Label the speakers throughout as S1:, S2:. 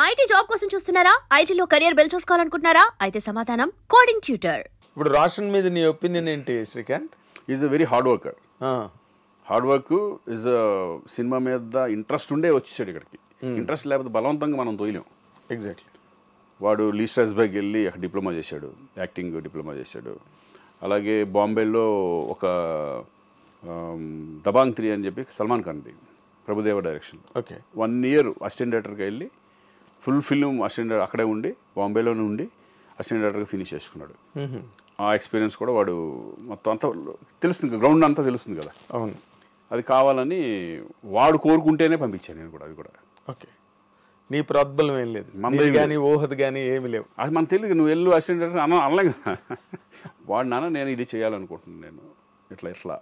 S1: IT job కోసం చూస్తున్నారా? ఐటీలో కెరియర్ బిల్డ్ చూసుకోవాలనుకుంటున్నారా? అయితే సమాధానం కోడింగ్ ట్యూటర్.
S2: ఇప్పుడు రోషన్ మీద నీ ఒపీనియన్ ఏంటి Srikanth?
S3: Is a very hard worker. Hard work is cinema మీద ఇంట్రెస్ట్ ఉండే వచ్చేసాడు ఇక్కడికి. ఇంట్రెస్ట్ లేకపోతే బలవంతంగా మనం తోయలేం.
S2: ఎగ్జాక్ట్లీ. వాడు
S3: లీ స్ట్రాస్బర్గ్ వెళ్ళి అక్కడ డిప్లొమా చేశాడు, యాక్టింగ్ డిప్లొమా చేశాడు. అలాగే బాంబేలో ఒక దబాంగ్ 3 అని చెప్పి సల్మాన్ ఖాన్ది Prabhudeva direction.
S2: Okay.
S3: 1 year assistant డైరెక్టర్గా వెళ్ళి ఫుల్ ఫిల్మ్ అసిస్టెంట్ అక్కడే ఉండి బాంబేలోనే ఉండి అసిస్టెంట్ డైరెక్టర్గా ఫినిష్ చేసుకున్నాడు. ఆ ఎక్స్పీరియన్స్ కూడా వాడు మొత్తం అంతా తెలుస్తుంది, గ్రౌండ్ అంతా తెలుస్తుంది కదా.
S2: అవును.
S3: అది కావాలని వాడు కోరుకుంటేనే పంపించాను నేను కూడా. అది కూడా
S2: ఓకే. నీ ప్రోద్బలం ఏం లేదు, మనది కానీ ఊహది కానీ ఏమి లేవు.
S3: అది మనకు తెలియదు. నువ్వు వెళ్ళు అసిస్టెంట్ డైరెక్టర్ అనలేం కదా. వాడు నాన్న నేను ఇది చేయాలనుకుంటున్నాను, నేను ఇట్లా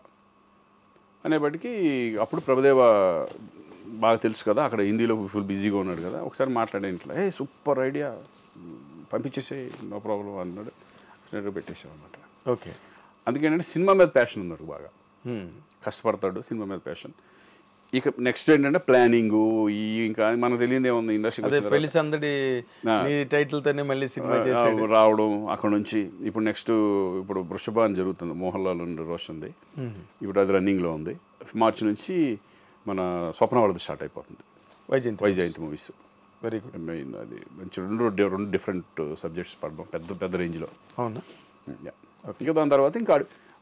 S3: అనేప్పటికీ అప్పుడు ప్రభుదేవ బాగా తెలుసు కదా, అక్కడ హిందీలో ఫుల్ బిజీగా ఉన్నాడు కదా. ఒకసారి మాట్లాడే ఇంట్లో సూపర్ ఐడియా పంపించేసే నో ప్రాబ్లం అన్నాడు. పెట్టేసాం అనమాట.
S2: ఓకే.
S3: అందుకేంటంటే సినిమా మీద ప్యాషన్ ఉంది బాగా, కష్టపడతాడు, సినిమా మీద ప్యాషన్. ఇక నెక్స్ట్ ఏంటంటే ప్లానింగ్, ఇంకా మనకు తెలియదు ఏముంది ఇండస్ట్రీ
S2: పెళ్లి సందడి టైటిల్ తోనే మళ్ళీ సినిమా
S3: రావడం. అక్కడ నుంచి ఇప్పుడు నెక్స్ట్ ఇప్పుడు వృషభ అని జరుగుతుంది, మోహన్ లాల్ రోషన్ది. ఇప్పుడు అది రన్నింగ్లో ఉంది. మార్చి నుంచి మన స్వప్నవరద స్టార్ట్ అయిపోతుంది, Vyjayanthi movies.
S2: Very good.
S3: Main అది మంచి రెండు డిఫరెంట్ సబ్జెక్ట్స్ పడడం పెద్ద రేంజ్లో.
S2: అవునా?
S3: ఇంకా దాని తర్వాత ఇంకా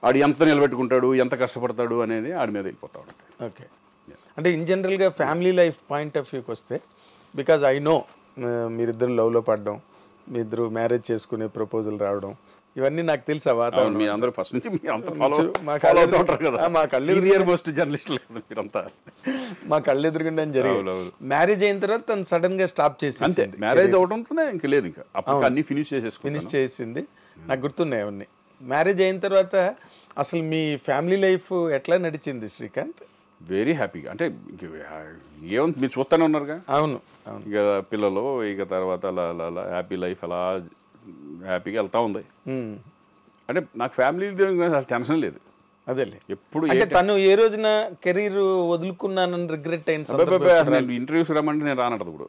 S3: ఆడు ఎంత నిలబెట్టుకుంటాడు, ఎంత కష్టపడతాడు అనేది ఆడి మీద వెళ్ళిపోతా ఉంటుంది.
S2: ఓకే. అంటే ఇన్ జనరల్గా ఫ్యామిలీ లైఫ్ పాయింట్ ఆఫ్ వ్యూకి వస్తే, బికాజ్ ఐ నో మీరిద్దరు లవ్లో పడడం, మీ ఇద్దరు మ్యారేజ్ చేసుకునే ప్రపోజల్ రావడం, ఇవన్నీ నాకు తెలుసు. ఆ వాతావరణం
S3: మీ అందరూ ఫస్ట్ నుంచి
S2: మా కళ్ళెదురుగుండా జరిగింది. మ్యారేజ్ అయిన తర్వాత తను సడన్ గా స్టాప్ చేసి,
S3: అంతే మ్యారేజ్ అవడంతోనే ఇంకా లేదు, ఇంకా అన్ని ఫినిష్
S2: చేసింది. నాకు గుర్తున్నాయి అవన్నీ. మ్యారేజ్ అయిన తర్వాత అసలు మీ ఫ్యామిలీ లైఫ్ ఎట్లా నడిచింది శ్రీకాంత్?
S3: వెరీ హ్యాపీగా. అంటే ఏముంది, మీరు చూస్తూనే ఉన్నారుగా.
S2: అవును.
S3: ఇక పిల్లలు, ఇక తర్వాత అలా హ్యాపీ లైఫ్ అలా హ్యాపీగా వెళ్తా ఉంది. అంటే నాకు ఫ్యామిలీ టెన్షన్ లేదు.
S2: అదేలే.
S3: ఎప్పుడు
S2: అంటే తను ఏ రోజున కెరీర్ వదులుకున్నానని రిగ్రెట్ అయిన
S3: ఇంటర్వ్యూస్ రమ్మంటే నేను రానట్టు. ఇప్పుడు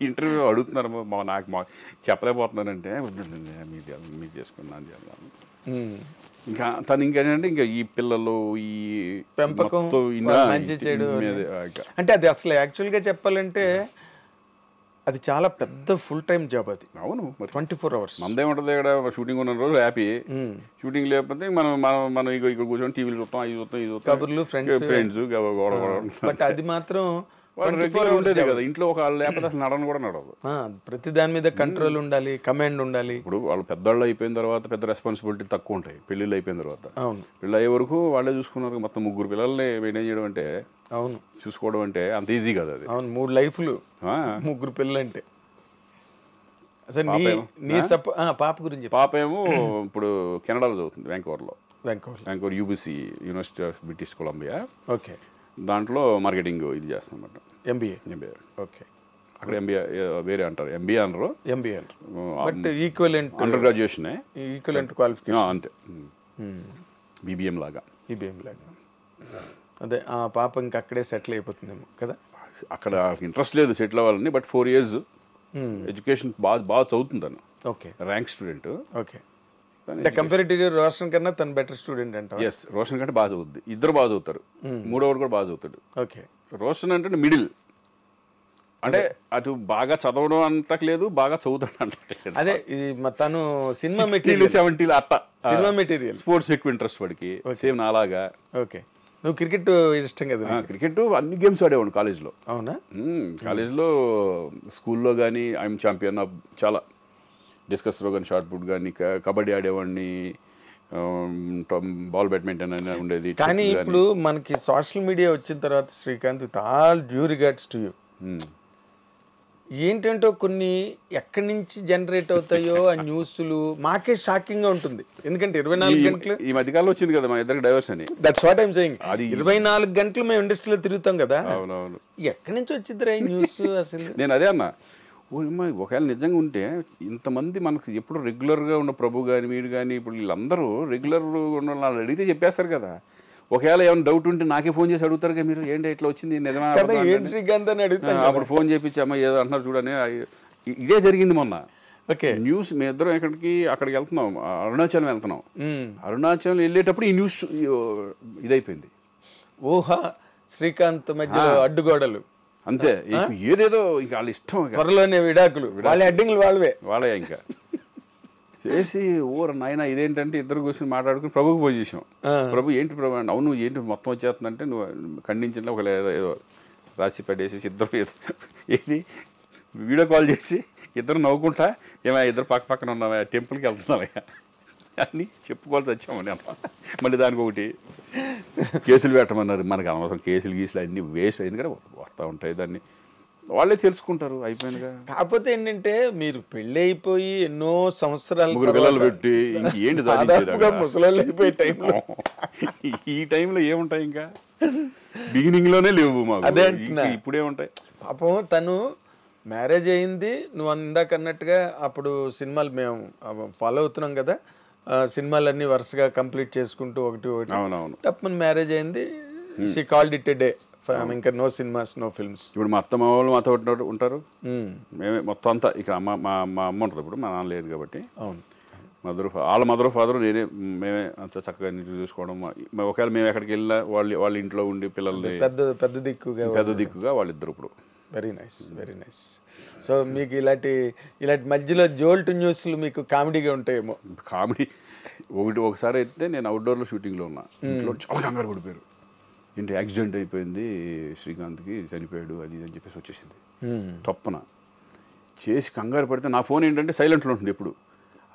S3: ఇంటర్వ్యూ అడుగుతున్నారు, నాకు చెప్పలేకపోతున్నానంటే మీరు చేసుకున్నాను చేయాలి. ఇంకా తను ఇంకేంటంటే ఇంకా ఈ పిల్లలు, ఈ
S2: పెంపకం, మంచి చెడు. అంటే అది అసలు యాక్చువల్గా చెప్పాలంటే అది చాలా పెద్ద ఫుల్ టైం జాబ్ అది.
S3: అవును,
S2: 24 hours.
S3: మందేముంటుంది ఇక్కడ. షూటింగ్ ఉన్న రోజు హ్యాపీ, షూటింగ్ లేకపోతే మనం ఇక్కడ కూర్చొని టీవీలు చూస్తాం, ఇది చూస్తాం, ఇది చూస్తాం,
S2: కబుర్లు, ఫ్రెండ్స్. బట్ అది మాత్రం
S3: ఉండేది కదా ఇంట్లో. ఒక లేకపోతే అసలు నడవను కూడా నడవదు.
S2: ప్రతి దాని మీద కంట్రోల్ ఉండాలి, కమాండ్ ఉండాలి.
S3: ఇప్పుడు వాళ్ళు పెద్దవాళ్ళు అయిపోయిన తర్వాత పెద్ద రెస్పాన్సిబిలిటీ తక్కువ ఉంటాయి. పెళ్ళిళ్ళు అయిపోయిన తర్వాత,
S2: అవును,
S3: పెళ్ళి అయ్యే వరకు వాళ్ళే చూసుకున్నారు. మొత్తం 3 పిల్లల్ని మెయింటైన్ చేయడం అంటే,
S2: అవును,
S3: చూసుకోవడం అంటే అంత ఈజీ కదా అది.
S2: అవును, 3 లైఫ్లు, 3 పిల్లలు అంటే. అసలు పాప గురించి.
S3: పాప ఏమో ఇప్పుడు కెనడాలో చదువుతుంది, Vancouver UBC, university of British Columbia.
S2: Okay.
S3: దాంట్లో మార్కెటింగ్ ఇది చేస్తాం అన్నమాట.
S2: ఎంబీఏ. ఓకే.
S3: అక్కడ ఎంబీఏ వేరే అంటారు, ఎంబీఏ అనరు,
S2: but equivalent
S3: under graduation,
S2: equivalent qualification
S3: అంతే. బీబీఎం లాగా.
S2: అదే ఆ పాప ఇంకా అక్కడే సెటిల్ అయిపోతుందేమో కదా.
S3: అక్కడ ఇంట్రెస్ట్ లేదు సెటిల్ అవ్వాలని, బట్ 4 years ఎడ్యుకేషన్ బాగా చదువుతుందను.
S2: ఓకే.
S3: Rank student.
S2: ఓకే. అంటే కంపారిటివ్గా రోషన్ కన్నా తను బెటర్ స్టూడెంట్ అంట.
S3: ఎస్, రోషన్ కంటే బాగా చదువుద్ది. ఇద్దరు బాగా చదువుతారు, మూడోవాడు కూడా బాగా చదువుతాడు.
S2: ఓకే.
S3: రోషన్ అంటే మిడిల్, అంటే అటు బాగా చదవడం అంటలేదు, బాగా చదువుతాడు అంటలేదు.
S2: అదే తను సినిమా మెటీరియల్
S3: 70 అట్ట
S2: సినిమా మెటీరియల్,
S3: స్పోర్ట్స్ ఎక్కువ ఇంట్రెస్ట్ వాడికి, సేమ్ నాలాగా.
S2: ఓకే. నువ్వు క్రికెట్ ఇష్టం కదా?
S3: క్రికెట్ అన్ని గేమ్స్ ఆడేవాడు కాలేజ్లో.
S2: అవునా?
S3: కాలేజ్లో, స్కూల్లో కానీ ఐఎమ్ ఛాంపియన్ ఆఫ్ చాలా. డిస్కస్ త్రో కానీ, షార్ట్ పుట్ కానీ, కబడ్డీ ఆడేవాడిని, బాల్ బ్యాడ్మింటన్ అని ఉండేది.
S2: కానీ ఇప్పుడు మనకి సోషల్ మీడియా వచ్చిన తర్వాత Srikanth, with all due regards to you, ఏంటంటో కొన్ని ఎక్కడి నుంచి జనరేట్ అవుతాయో ఆ న్యూస్లు మాకే షాకింగ్ గా ఉంటుంది. ఎందుకంటే 24 గంటలు
S3: ఈ మధ్యకాలంలో వచ్చింది కదా మా ఇద్దరికి డైవర్స్ అని.
S2: That's what I'm saying. 24 గంటలు మేము ఇండస్ట్రీలో తిరుగుతాం కదా.
S3: అవునవును.
S2: ఎక్కడి నుంచి వచ్చిందిరా ఈ న్యూస్ అసలు?
S3: నేను అదే అన్నా, ఒకవేళ నిజంగా ఉంటే ఇంతమంది మనకు ఎప్పుడు రెగ్యులర్గా ఉన్న ప్రభు కానీ, మీరు కానీ, ఇప్పుడు వీళ్ళందరూ రెగ్యులర్ ఉన్న వాళ్ళు అడిగితే చెప్పేస్తారు కదా. ఒకవేళ ఏమైనా డౌట్ ఉంటే నాకే ఫోన్ చేసి అడుగుతారు మీరు, ఏంటి ఇట్లా వచ్చింది నిజమా
S2: శ్రీకాంత్ అని అడుగుతాను.
S3: అప్పుడు ఫోన్ చేపించి అమ్మ ఏదో అంటున్నారు చూడని. ఇదే జరిగింది మొన్న.
S2: ఓకే,
S3: న్యూస్ మీ ఇద్దరం అక్కడికి వెళ్తున్నాం, అరుణాచలం వెళ్తున్నాం. అరుణాచలం వెళ్ళేటప్పుడు ఈ న్యూస్ ఇదైపోయింది.
S2: ఊహా శ్రీకాంత్ మధ్యలో అడ్డుగోడలు
S3: అంతే. ఏదేదో ఇంకా వాళ్ళ ఇష్టం,
S2: త్వరలోనే విడాకులు, వాళ్ళ అడ్డింగ్లు వాళ్ళే
S3: ఇంకా చేసి నాయన ఇదేంటంటే ఇద్దరు కూర్చొని మాట్లాడుకుని ప్రభుకి ఫోన్ చేసాం. ప్రభు ఏంటి ప్రభు అంటే, అవును ఏంటి మొత్తం వచ్చేస్తుందంటే నువ్వు ఖండించిన ఒక ఏదో రాసి పడేసేసి ఇద్దరు ఏది వీడియో కాల్ చేసి ఇద్దరు నవ్వుకుంటా ఏమైనా ఇద్దరు పక్కన ఉన్నావా టెంపుల్కి వెళ్తున్నావా అని చెప్పుకోవాల్సి వచ్చామని అమ్మ. మళ్ళీ దానికి ఒకటి కేసులు పెట్టమన్నారు. మనకు అనవసరం కేసులు అన్నీ వేస్ట్ అయింది కదా, వస్తూ ఉంటాయి, దాన్ని వాళ్ళే తెలుసుకుంటారు అయిపోయిందిగా.
S2: కాకపోతే ఏంటంటే మీరు పెళ్ళి అయిపోయి ఎన్నో సంవత్సరాలు
S3: పిల్లలు పెట్టి ఏంటి
S2: ముసలాళ్ళు అయిపోయే టైంలో
S3: ఈ టైంలో ఏముంటాయి ఇంకా బిగినింగ్ లోనే లేవు మాకు, ఇప్పుడే ఉంటాయి.
S2: పాపం తను మ్యారేజ్ అయింది, నువ్వు ఇందాక అన్నట్టుగా అప్పుడు సినిమాలు మేము ఫాలో అవుతున్నాం కదా, సినిమాలన్నీ వరుసగా కంప్లీట్ చేసుకుంటూ ఒకటి
S3: అవునవును
S2: తప్పని మ్యారేజ్ అయింది. She called it a day, ఇంకా నో సినిమాస్ నో ఫిల్మ్స్.
S3: ఇప్పుడు మా అత్త వాళ్ళు మాతో ఉంటారు, మేమే మొత్తం అంతా ఇక మా అమ్మ ఉంటుంది. ఇప్పుడు మా నాన్న లేదు కాబట్టి
S2: అవును,
S3: మదర్ ఫాదర్ మేమే అంత చక్కగా నీటి చూసుకోవడం. ఒకవేళ మేము ఎక్కడికి వెళ్ళినా వాళ్ళ ఇంట్లో ఉండి పిల్లల్ని
S2: పెద్ద దిక్కుగా
S3: వాళ్ళిద్దరు ఇప్పుడు.
S2: Very nice, very nice. So మీకు ఇలాంటి మధ్యలో జోల్ట్ న్యూస్లు మీకు కామెడీగా ఉంటాయేమో.
S3: కామెడీ ఒకసారి అయితే నేను అవుట్డోర్లో షూటింగ్లో ఉన్నా, ఇంట్లో చాలా కంగారు పడిపోయారు. ఏంటి యాక్సిడెంట్ అయిపోయింది శ్రీకాంత్కి, చనిపోయాడు అది అని చెప్పేసి వచ్చేసింది తప్పన. చేసి కంగారు పడితే నా ఫోన్ ఏంటంటే సైలెంట్లో ఉంటుంది ఎప్పుడు,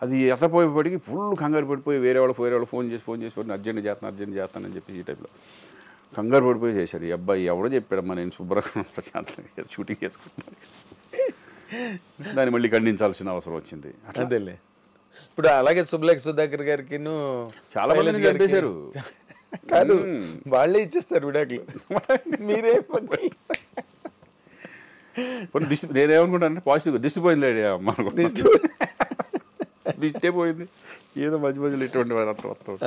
S3: అది ఎత్తపోయేపటికి ఫుల్ కంగారు పడిపోయి వేరే వాళ్ళు ఫోన్ చేసి అర్జెంట్ చేస్తానని చెప్పి ఈ టైప్లో కంగారు పడిపోయి చేశారు. ఈ అబ్బాయి ఎవడో చెప్పాడమ్మా నేను శుభ్రంగా ప్రశాంతంగా షూటింగ్ చేసుకుంటున్నాను, దాన్ని మళ్ళీ ఖండించాల్సిన అవసరం వచ్చింది.
S2: అదేలే. ఇప్పుడు అలాగే సుబ్బలేఖ సుధాకర్ గారికి
S3: చాలా మంది చంపేశారు.
S2: కాదు, వాళ్ళే ఇచ్చేస్తారు విడాకులు, మీరే
S3: నేనేమనుకుంటానంటే పాజిటివ్ దిష్టి పోయింది లేడీ అమ్మ, దిష్టే పోయింది ఏదో మధ్యలో ఇటువంటి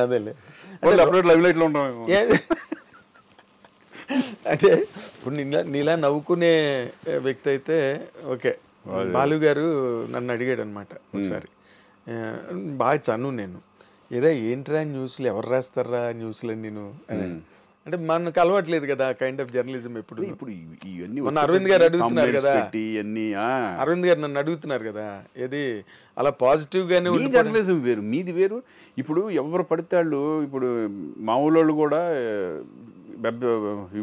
S2: అదేలే
S3: అప్పుడు లైవ్ లైట్లో ఉంటాం.
S2: అంటే ఇప్పుడు నీలా నవ్వుకునే వ్యక్తి అయితే ఓకే. బాలు గారు నన్ను అడిగాడు అనమాట ఒకసారి, బాగా చను నేను, ఏరా ఏంట్రా న్యూస్లు ఎవరు రాస్తారా న్యూస్లు నేను అని. అంటే మనకు అలవాట్లేదు కదా కైండ్ ఆఫ్ జర్నలిజం. ఇప్పుడు మొన్న అరవింద్ గారు అడుగుతున్నారు కదా, అరవింద్ గారు నన్ను అడుగుతున్నారు కదా, ఏది అలా పాజిటివ్ గానే
S3: జర్నలిజం వేరు మీది వేరు. ఇప్పుడు ఎవరు పడితే వాళ్ళు, ఇప్పుడు మా ఊళ్ళో కూడా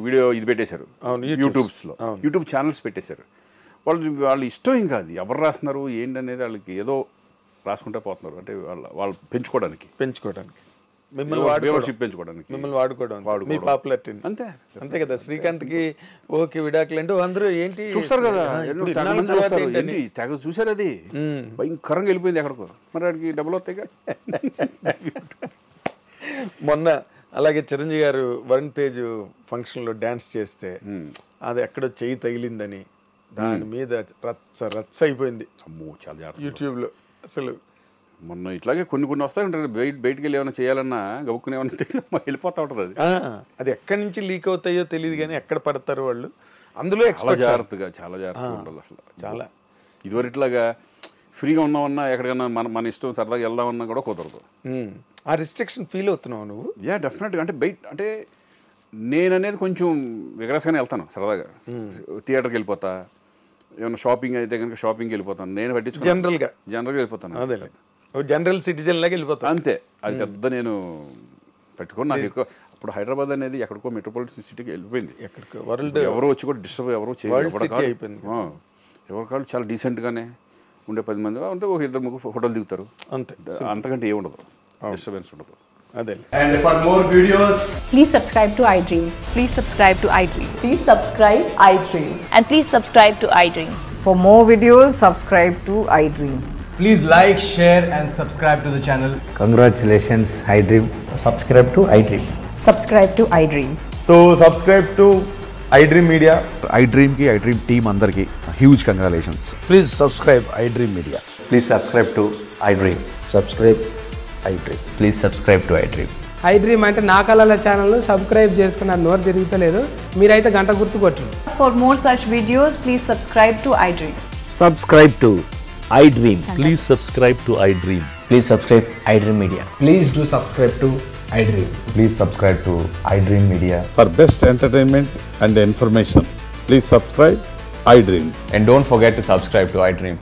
S3: వీడియో ఇది పెట్టేశారు యూట్యూబ్ ఛానల్స్ పెట్టేశారు. వాళ్ళు ఇష్టం ఏం కాదు ఎవరు రాస్తున్నారు ఏంటనేది, వాళ్ళకి ఏదో రాసుకుంటే పోతున్నారు. అంటే వాళ్ళు పెంచుకోవడానికి
S2: మిమ్మల్ని వాడుకోవడం మీ పాపులారిటీ అంతే కదా. శ్రీకాంత్ కి ఓకే విడాకులు అంటే అందరూ ఏంటి
S3: చూస్తారు కదా, తెగ చూసారు, అది భయంకరంగా వెళ్ళిపోయింది ఎక్కడికో, మరి వాడికి డబ్బులు వస్తాయి.
S2: మొన్న అలాగే చిరంజీవి గారు వరుణ్ తేజ్ ఫంక్షన్ లో డాన్స్ చేస్తే అది ఎక్కడో చెయ్యి తగిలిందని దాని మీద రచ్చ అయిపోయింది యూట్యూబ్ లో. అసలు
S3: మొన్న ఇట్లాగే కొన్ని వస్తాయి ఉంటాయి, బయటికి వెళ్ళి ఏమైనా చేయాలన్నా గబుక్కుని ఏమైనా వెళ్ళిపోతా ఉంటుంది.
S2: అది ఎక్కడి నుంచి లీక్ అవుతాయో తెలియదు కానీ ఎక్కడ పడతారు వాళ్ళు, అందులో
S3: చాలా జాగ్రత్తగా ఉండాలి. అసలు చాలా ఇదివరకు ఇట్లాగా ఫ్రీగా ఉందామన్నా ఎక్కడికన్నా మన ఇష్టం సరదాగా వెళ్దామన్నా కూడా కుదరదు.
S2: ఆ రిస్ట్రిక్షన్ ఫీల్ అవుతున్నావు నువ్వు?
S3: డెఫినెట్గా. అంటే అంటే నేను అనేది కొంచెం విగ్రస్గానే వెళ్తాను సరదాగా, థియేటర్కి వెళ్ళిపోతా, ఏమైనా షాపింగ్ అయితే కనుక షాపింగ్కి వెళ్ళిపోతాను, నేను పట్టించుకో జనరల్గా వెళ్ళిపోతాను,
S2: అదే జనరల్ సిటిజన్ లాగా వెళ్ళిపోతాను
S3: అంతే. అది పెద్ద నేను పెట్టుకోను. నాకు ఎక్కువ అప్పుడు హైదరాబాద్ అనేది ఎక్కడికో మెట్రోపాలిటన్ సిటీకి వెళ్ళిపోయింది,
S2: ఎక్కడికో వరల్డ్
S3: ఎవరో వచ్చి కూడా డిస్టర్బ్ ఎవరో
S2: అయిపోయింది.
S3: ఎవరి కాళ్ళు చాలా డీసెంట్గానే ఉండే 10 మంది ఉంటే ఒక 2-3 ఫోటోలు దిగుతారు అంతే, అంతకంటే ఏముండదు, డిస్టర్బెన్స్ ఉండదు.
S4: And for more videos,
S5: please subscribe to iDream.
S6: Please subscribe to iDream.
S5: Please subscribe iDream.
S6: And please subscribe to iDream.
S7: For more videos, subscribe to iDream.
S4: please like, share and subscribe to the channel.
S8: Congratulations, iDream.
S9: Subscribe to iDream.
S5: Subscribe to iDream.
S4: So subscribe to iDream Media.
S10: iDream ki iDream team andarki huge congratulations.
S8: Please subscribe iDream Media.
S9: Please subscribe to iDream.
S8: Subscribe iDream.
S9: Please subscribe to iDream. I dream అంటే నా కళల ఛానల్ను subscribe చేసుకున్న నోరు తిరుగుతలేదు. మీరైతే గంట గుర్తు కొట్టండి.
S5: For more such videos, please subscribe to iDream.
S11: Subscribe to iDream. Please subscribe to iDream.
S12: Please subscribe iDream Media.
S4: Please do subscribe to iDream.
S10: Please subscribe to iDream Media.
S13: For best entertainment and information, please subscribe iDream.
S12: And don't forget to subscribe to iDream.